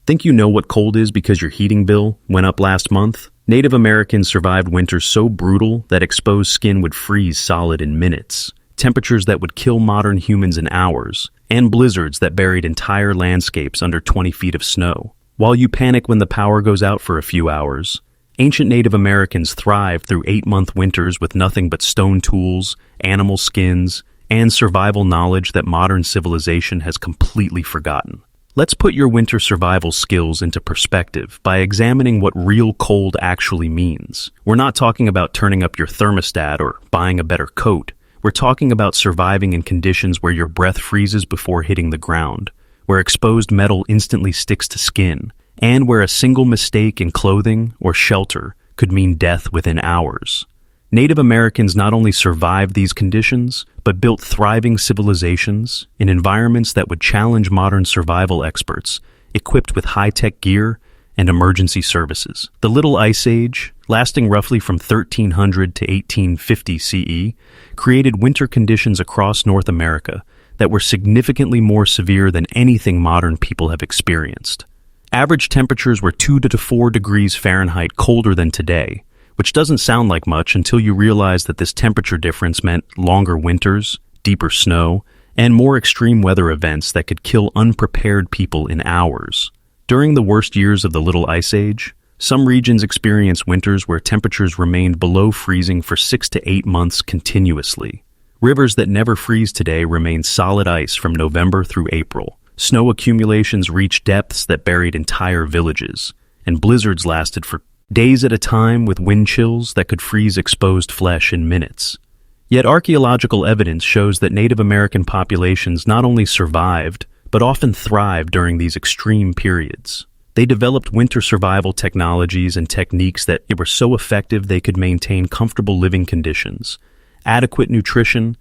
Think you know what cold is because your heating bill went up last month? Native Americans survived winters so brutal that exposed skin would freeze solid in minutes, temperatures that would kill modern humans in hours, and blizzards that buried entire landscapes under 20 feet of snow. While you panic when the power goes out for a few hours, ancient Native Americans thrived through 8-month winters with nothing but stone tools, animal skins, and survival knowledge that modern civilization has completely forgotten. Let's put your winter survival skills into perspective by examining what real cold actually means. We're not talking about turning up your thermostat or buying a better coat. We're talking about surviving in conditions where your breath freezes before hitting the ground, where exposed metal instantly sticks to skin, and where a single mistake in clothing or shelter could mean death within hours. Native Americans not only survived these conditions, but built thriving civilizations in environments that would challenge modern survival experts, equipped with high-tech gear and emergency services. The Little Ice Age, lasting roughly from 1300 to 1850 CE, created winter conditions across North America that were significantly more severe than anything modern people have experienced. Average temperatures were 2 to 4 degrees Fahrenheit colder than today, which doesn't sound like much until you realize that this temperature difference meant longer winters, deeper snow, and more extreme weather events that could kill unprepared people in hours. During the worst years of the Little Ice Age, some regions experienced winters where temperatures remained below freezing for 6 to 8 months continuously. Rivers that never freeze today remain solid ice from November through April. Snow accumulations reached depths that buried entire villages, and blizzards lasted for days at a time with wind chills that could freeze exposed flesh in minutes. Yet archaeological evidence shows that Native American populations not only survived, but often thrived during these extreme periods. They developed winter survival technologies and techniques that were so effective they could maintain comfortable living conditions, adequate nutrition,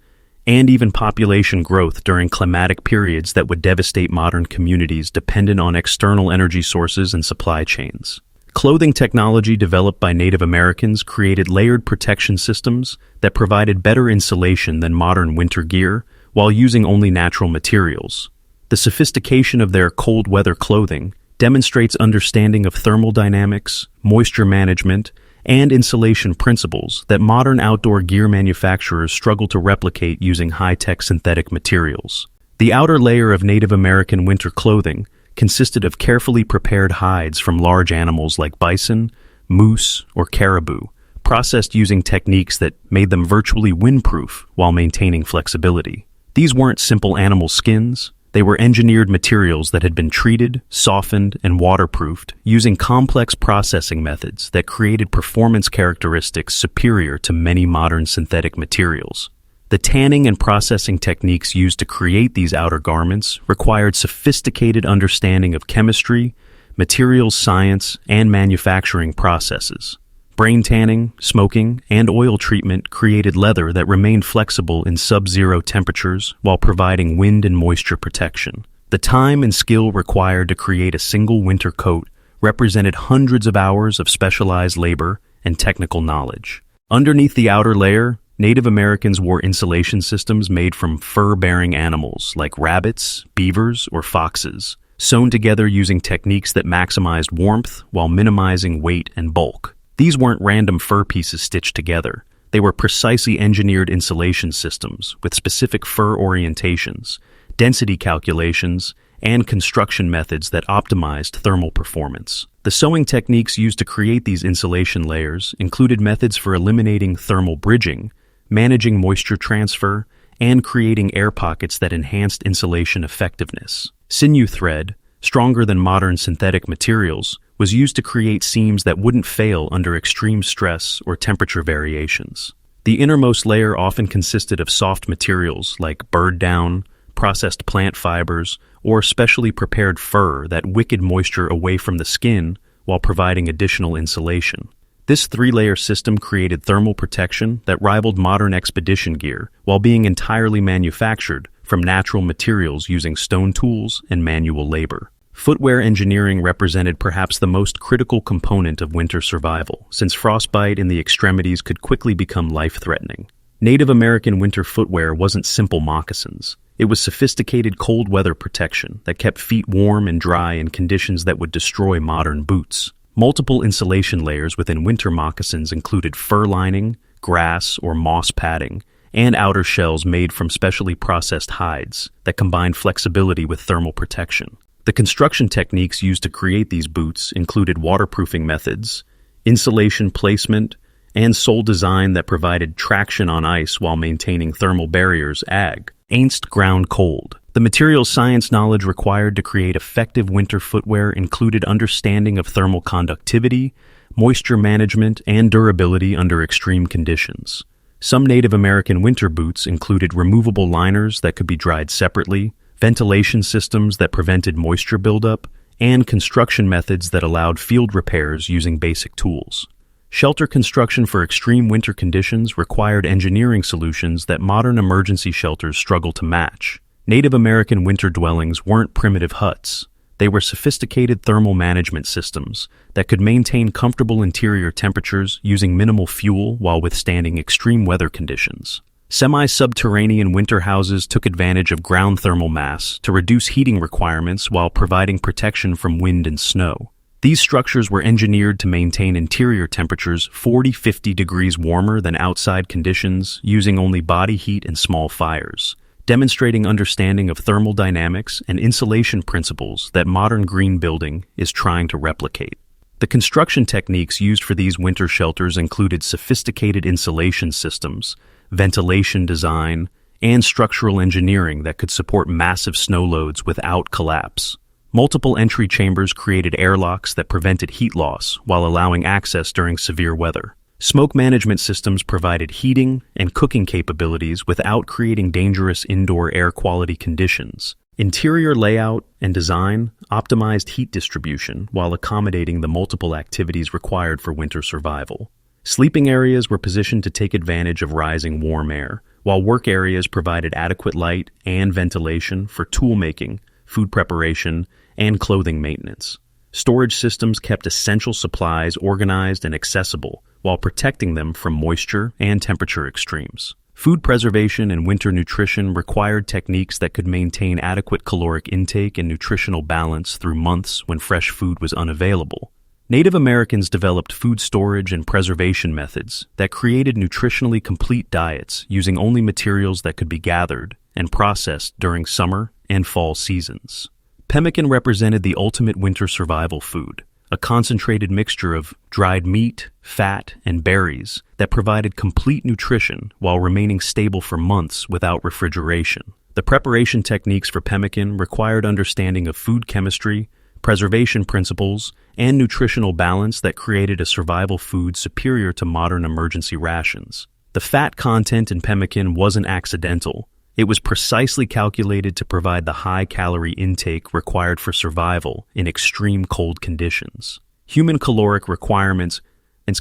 and even population growth during climatic periods that would devastate modern communities dependent on external energy sources and supply chains. Clothing technology developed by Native Americans created layered protection systems that provided better insulation than modern winter gear while using only natural materials. The sophistication of their cold weather clothing demonstrates understanding of thermal dynamics, moisture management, and insulation principles that modern outdoor gear manufacturers struggle to replicate using high-tech synthetic materials. The outer layer of Native American winter clothing consisted of carefully prepared hides from large animals like bison, moose, or caribou, processed using techniques that made them virtually windproof while maintaining flexibility. These weren't simple animal skins. They were engineered materials that had been treated, softened, and waterproofed using complex processing methods that created performance characteristics superior to many modern synthetic materials. The tanning and processing techniques used to create these outer garments required sophisticated understanding of chemistry, materials science, and manufacturing processes. Brain tanning, smoking, and oil treatment created leather that remained flexible in sub-zero temperatures while providing wind and moisture protection. The time and skill required to create a single winter coat represented hundreds of hours of specialized labor and technical knowledge. Underneath the outer layer, Native Americans wore insulation systems made from fur-bearing animals like rabbits, beavers, or foxes, sewn together using techniques that maximized warmth while minimizing weight and bulk. These weren't random fur pieces stitched together. They were precisely engineered insulation systems with specific fur orientations, density calculations, and construction methods that optimized thermal performance. The sewing techniques used to create these insulation layers included methods for eliminating thermal bridging, managing moisture transfer, and creating air pockets that enhanced insulation effectiveness. Sinew thread, stronger than modern synthetic materials, was used to create seams that wouldn't fail under extreme stress or temperature variations. The innermost layer often consisted of soft materials like bird down, processed plant fibers, or specially prepared fur that wickeded moisture away from the skin while providing additional insulation. This three-layer system created thermal protection that rivaled modern expedition gear while being entirely manufactured from natural materials using stone tools and manual labor. Footwear engineering represented perhaps the most critical component of winter survival, since frostbite in the extremities could quickly become life-threatening. Native American winter footwear wasn't simple moccasins. It was sophisticated cold weather protection that kept feet warm and dry in conditions that would destroy modern boots. Multiple insulation layers within winter moccasins included fur lining, grass or moss padding, and outer shells made from specially processed hides that combined flexibility with thermal protection. The construction techniques used to create these boots included waterproofing methods, insulation placement, and sole design that provided traction on ice while maintaining thermal barriers against ground cold. The material science knowledge required to create effective winter footwear included understanding of thermal conductivity, moisture management, and durability under extreme conditions. Some Native American winter boots included removable liners that could be dried separately, ventilation systems that prevented moisture buildup, and construction methods that allowed field repairs using basic tools. Shelter construction for extreme winter conditions required engineering solutions that modern emergency shelters struggle to match. Native American winter dwellings weren't primitive huts. They were sophisticated thermal management systems that could maintain comfortable interior temperatures using minimal fuel while withstanding extreme weather conditions. Semi-subterranean winter houses took advantage of ground thermal mass to reduce heating requirements while providing protection from wind and snow. These structures were engineered to maintain interior temperatures 40–50 degrees warmer than outside conditions using only body heat and small fires, demonstrating understanding of thermal dynamics and insulation principles that modern green building is trying to replicate. The construction techniques used for these winter shelters included sophisticated insulation systems, ventilation design, and structural engineering that could support massive snow loads without collapse. Multiple entry chambers created airlocks that prevented heat loss while allowing access during severe weather. Smoke management systems provided heating and cooking capabilities without creating dangerous indoor air quality conditions. Interior layout and design optimized heat distribution while accommodating the multiple activities required for winter survival. Sleeping areas were positioned to take advantage of rising warm air, while work areas provided adequate light and ventilation for tool making, food preparation, and clothing maintenance. Storage systems kept essential supplies organized and accessible while protecting them from moisture and temperature extremes. Food preservation and winter nutrition required techniques that could maintain adequate caloric intake and nutritional balance through months when fresh food was unavailable. Native Americans developed food storage and preservation methods that created nutritionally complete diets using only materials that could be gathered and processed during summer and fall seasons. Pemmican represented the ultimate winter survival food, a concentrated mixture of dried meat, fat, and berries that provided complete nutrition while remaining stable for months without refrigeration. The preparation techniques for pemmican required understanding of food chemistry, preservation principles, and nutritional balance that created a survival food superior to modern emergency rations. The fat content in pemmican wasn't accidental. It was precisely calculated to provide the high-calorie intake required for survival in extreme cold conditions. Human caloric requirements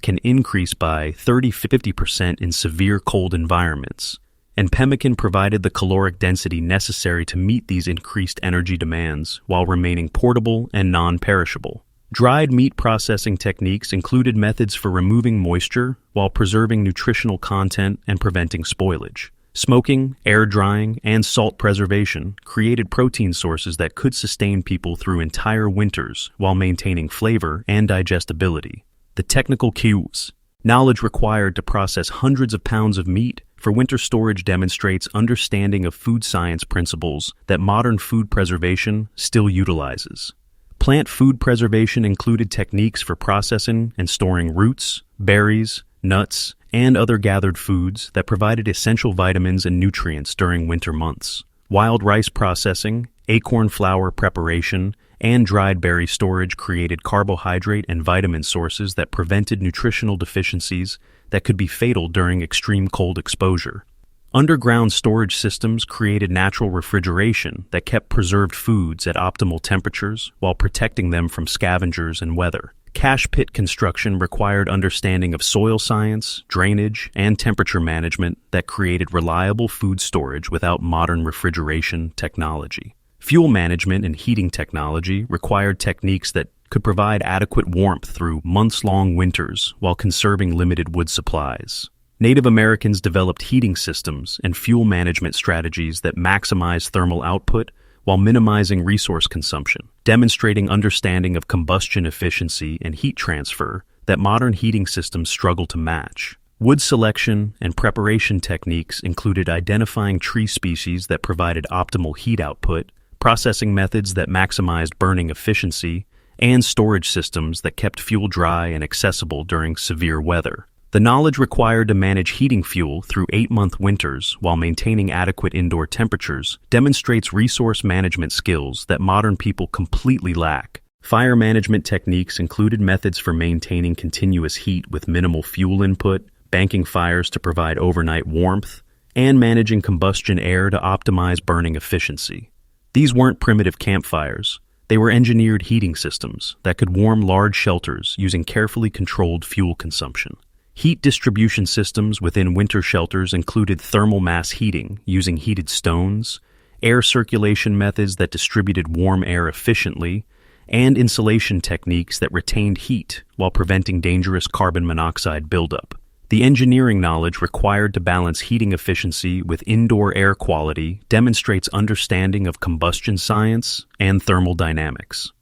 can increase by 30–50% in severe cold environments, and pemmican provided the caloric density necessary to meet these increased energy demands while remaining portable and non-perishable. Dried meat processing techniques included methods for removing moisture while preserving nutritional content and preventing spoilage. Smoking, air drying, and salt preservation created protein sources that could sustain people through entire winters while maintaining flavor and digestibility. The technical cues. Knowledge required to process hundreds of pounds of meat for winter storage demonstrates understanding of food science principles that modern food preservation still utilizes. Plant food preservation included techniques for processing and storing roots, berries, nuts, and other gathered foods that provided essential vitamins and nutrients during winter months. Wild rice processing, acorn flour preparation, and dried berry storage created carbohydrate and vitamin sources that prevented nutritional deficiencies that could be fatal during extreme cold exposure. Underground storage systems created natural refrigeration that kept preserved foods at optimal temperatures while protecting them from scavengers and weather. Cache pit construction required understanding of soil science, drainage, and temperature management that created reliable food storage without modern refrigeration technology. Fuel management and heating technology required techniques that could provide adequate warmth through months-long winters while conserving limited wood supplies. Native Americans developed heating systems and fuel management strategies that maximize thermal output while minimizing resource consumption, demonstrating understanding of combustion efficiency and heat transfer that modern heating systems struggle to match. Wood selection and preparation techniques included identifying tree species that provided optimal heat output, processing methods that maximized burning efficiency, and storage systems that kept fuel dry and accessible during severe weather. The knowledge required to manage heating fuel through 8-month winters while maintaining adequate indoor temperatures demonstrates resource management skills that modern people completely lack. Fire management techniques included methods for maintaining continuous heat with minimal fuel input, banking fires to provide overnight warmth, and managing combustion air to optimize burning efficiency. These weren't primitive campfires. They were engineered heating systems that could warm large shelters using carefully controlled fuel consumption. Heat distribution systems within winter shelters included thermal mass heating using heated stones, air circulation methods that distributed warm air efficiently, and insulation techniques that retained heat while preventing dangerous carbon monoxide buildup. The engineering knowledge required to balance heating efficiency with indoor air quality demonstrates understanding of combustion science and thermal dynamics.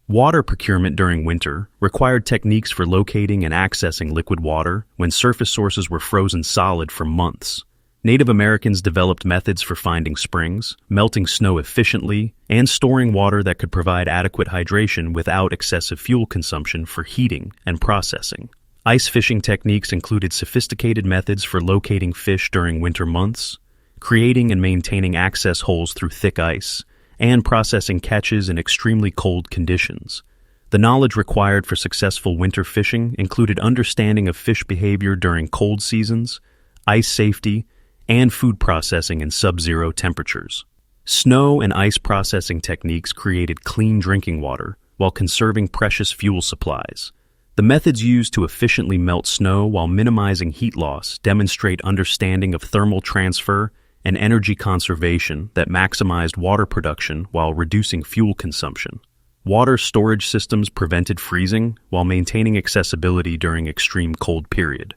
Water procurement during winter required techniques for locating and accessing liquid water when surface sources were frozen solid for months. Native Americans developed methods for finding springs, melting snow efficiently, and storing water that could provide adequate hydration without excessive fuel consumption for heating and processing. Ice fishing techniques included sophisticated methods for locating fish during winter months, creating and maintaining access holes through thick ice, and processing catches in extremely cold conditions. The knowledge required for successful winter fishing included understanding of fish behavior during cold seasons, ice safety, and food processing in subzero temperatures. Snow and ice processing techniques created clean drinking water while conserving precious fuel supplies. The methods used to efficiently melt snow while minimizing heat loss demonstrate understanding of thermal transfer and energy conservation that maximized water production while reducing fuel consumption. Water storage systems prevented freezing while maintaining accessibility during extreme cold periods.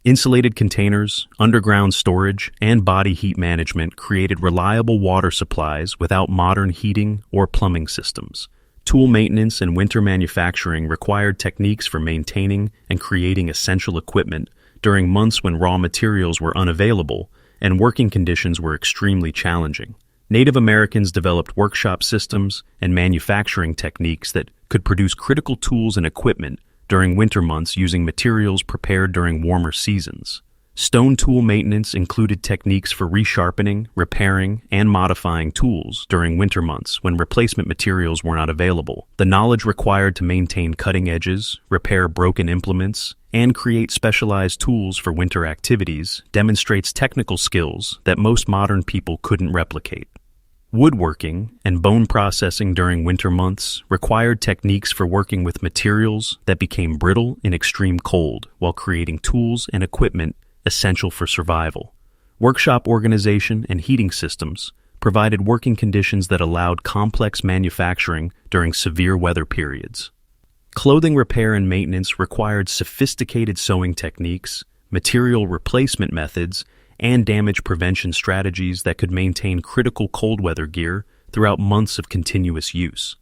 Insulated containers, underground storage, and body heat management created reliable water supplies without modern heating or plumbing systems. Tool maintenance and winter manufacturing required techniques for maintaining and creating essential equipment during months when raw materials were unavailable and working conditions were extremely challenging. Native Americans developed workshop systems and manufacturing techniques that could produce critical tools and equipment during winter months using materials prepared during warmer seasons. Stone tool maintenance included techniques for resharpening, repairing, and modifying tools during winter months when replacement materials were not available. The knowledge required to maintain cutting edges, repair broken implements, and create specialized tools for winter activities demonstrates technical skills that most modern people couldn't replicate. Woodworking and bone processing during winter months required techniques for working with materials that became brittle in extreme cold while creating tools and equipment essential for survival. Workshop organization and heating systems provided working conditions that allowed complex manufacturing during severe weather periods. Clothing repair and maintenance required sophisticated sewing techniques, material replacement methods, and damage prevention strategies that could maintain critical cold weather gear throughout months of continuous use.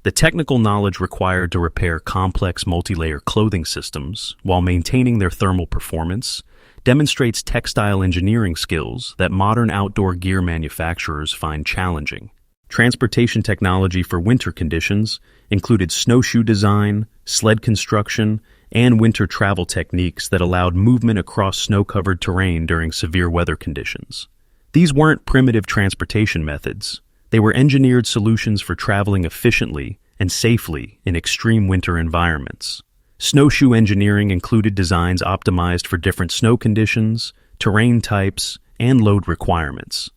The technical knowledge required to repair complex multi-layer clothing systems while maintaining their thermal performance demonstrates textile engineering skills that modern outdoor gear manufacturers find challenging. Transportation technology for winter conditions included snowshoe design, sled construction, and winter travel techniques that allowed movement across snow-covered terrain during severe weather conditions. These weren't primitive transportation methods. They were engineered solutions for traveling efficiently and safely in extreme winter environments. Snowshoe engineering included designs optimized for different snow conditions, terrain types, and load requirements.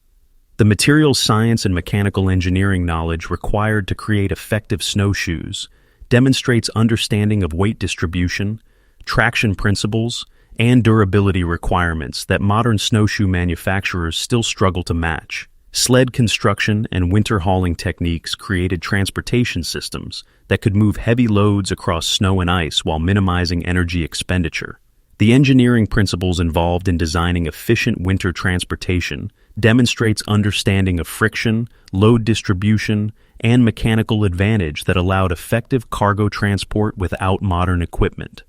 The materials science and mechanical engineering knowledge required to create effective snowshoes demonstrates understanding of weight distribution, traction principles, and durability requirements that modern snowshoe manufacturers still struggle to match. Sled construction and winter hauling techniques created transportation systems that could move heavy loads across snow and ice while minimizing energy expenditure. The engineering principles involved in designing efficient winter transportation demonstrates understanding of friction, load distribution, and mechanical advantage that allowed effective cargo transport without modern equipment.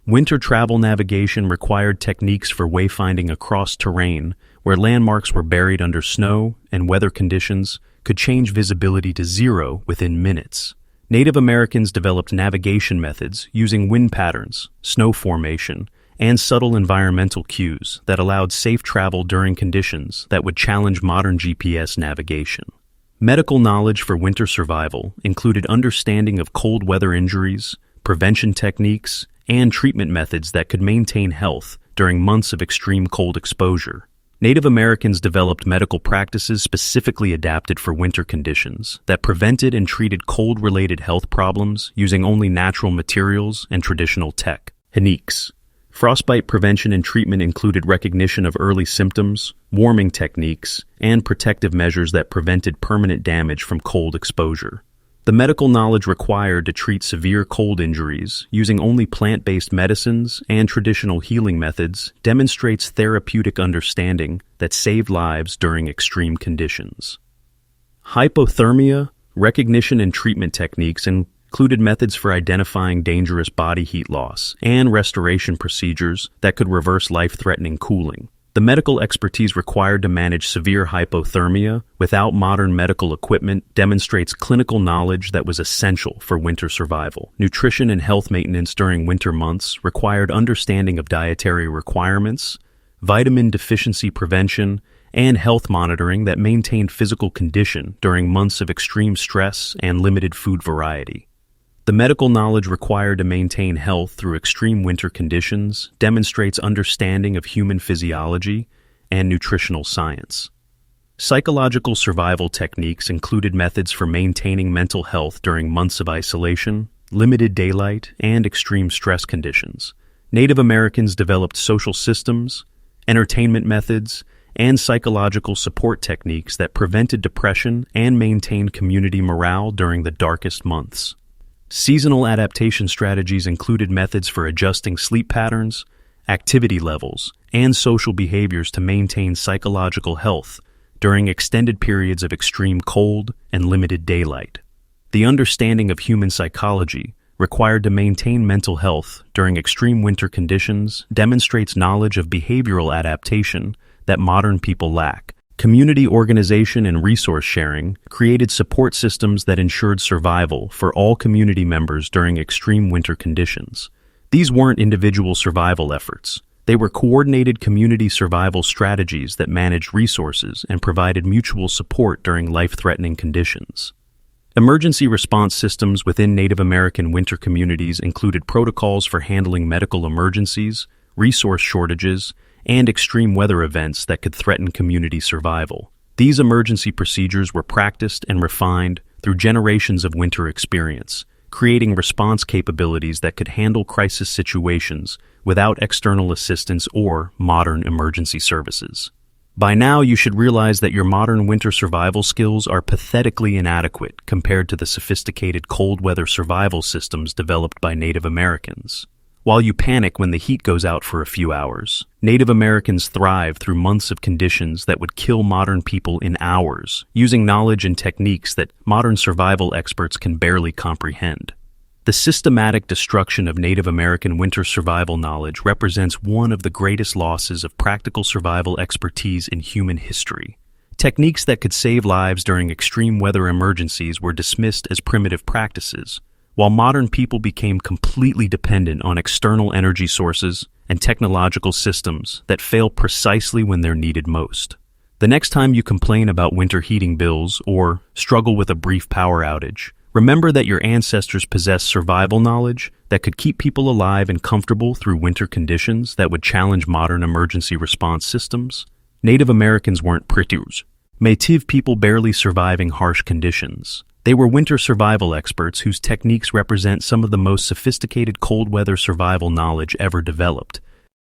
Winter travel navigation required techniques for wayfinding across terrain, where landmarks were buried under snow and weather conditions could change visibility to zero within minutes. Native Americans developed navigation methods using wind patterns, snow formation, and subtle environmental cues that allowed safe travel during conditions that would challenge modern GPS navigation. Medical knowledge for winter survival included understanding of cold weather injuries, prevention techniques, and treatment methods that could maintain health during months of extreme cold exposure. Native Americans developed medical practices specifically adapted for winter conditions that prevented and treated cold-related health problems using only natural materials and traditional techniques. Frostbite prevention and treatment included recognition of early symptoms, warming techniques, and protective measures that prevented permanent damage from cold exposure. The medical knowledge required to treat severe cold injuries using only plant-based medicines and traditional healing methods demonstrates therapeutic understanding that saved lives during extreme conditions. Hypothermia, recognition and treatment techniques included methods for identifying dangerous body heat loss and restoration procedures that could reverse life-threatening cooling. The medical expertise required to manage severe hypothermia without modern medical equipment demonstrates clinical knowledge that was essential for winter survival. Nutrition and health maintenance during winter months required understanding of dietary requirements, vitamin deficiency prevention, and health monitoring that maintained physical condition during months of extreme stress and limited food variety. The medical knowledge required to maintain health through extreme winter conditions demonstrates understanding of human physiology and nutritional science. Psychological survival techniques included methods for maintaining mental health during months of isolation, limited daylight, and extreme stress conditions. Native Americans developed social systems, entertainment methods, and psychological support techniques that prevented depression and maintained community morale during the darkest months. Seasonal adaptation strategies included methods for adjusting sleep patterns, activity levels, and social behaviors to maintain psychological health during extended periods of extreme cold and limited daylight. The understanding of human psychology required to maintain mental health during extreme winter conditions demonstrates knowledge of behavioral adaptation that modern people lack. Community organization and resource sharing created support systems that ensured survival for all community members during extreme winter conditions. These weren't individual survival efforts. They were coordinated community survival strategies that managed resources and provided mutual support during life-threatening conditions. Emergency response systems within Native American winter communities included protocols for handling medical emergencies, resource shortages, and extreme weather events that could threaten community survival. These emergency procedures were practiced and refined through generations of winter experience, creating response capabilities that could handle crisis situations without external assistance or modern emergency services. By now, you should realize that your modern winter survival skills are pathetically inadequate compared to the sophisticated cold weather survival systems developed by Native Americans. While you panic when the heat goes out for a few hours, Native Americans thrive through months of conditions that would kill modern people in hours, using knowledge and techniques that modern survival experts can barely comprehend. The systematic destruction of Native American winter survival knowledge represents one of the greatest losses of practical survival expertise in human history. Techniques that could save lives during extreme weather emergencies were dismissed as primitive practices, while modern people became completely dependent on external energy sources and technological systems that fail precisely when they're needed most. The next time you complain about winter heating bills or struggle with a brief power outage, remember that your ancestors possessed survival knowledge that could keep people alive and comfortable through winter conditions that would challenge modern emergency response systems. Native Americans weren't prettiers. Métis people barely surviving harsh conditions. They were winter survival experts whose techniques represent some of the most sophisticated cold weather survival knowledge ever developed.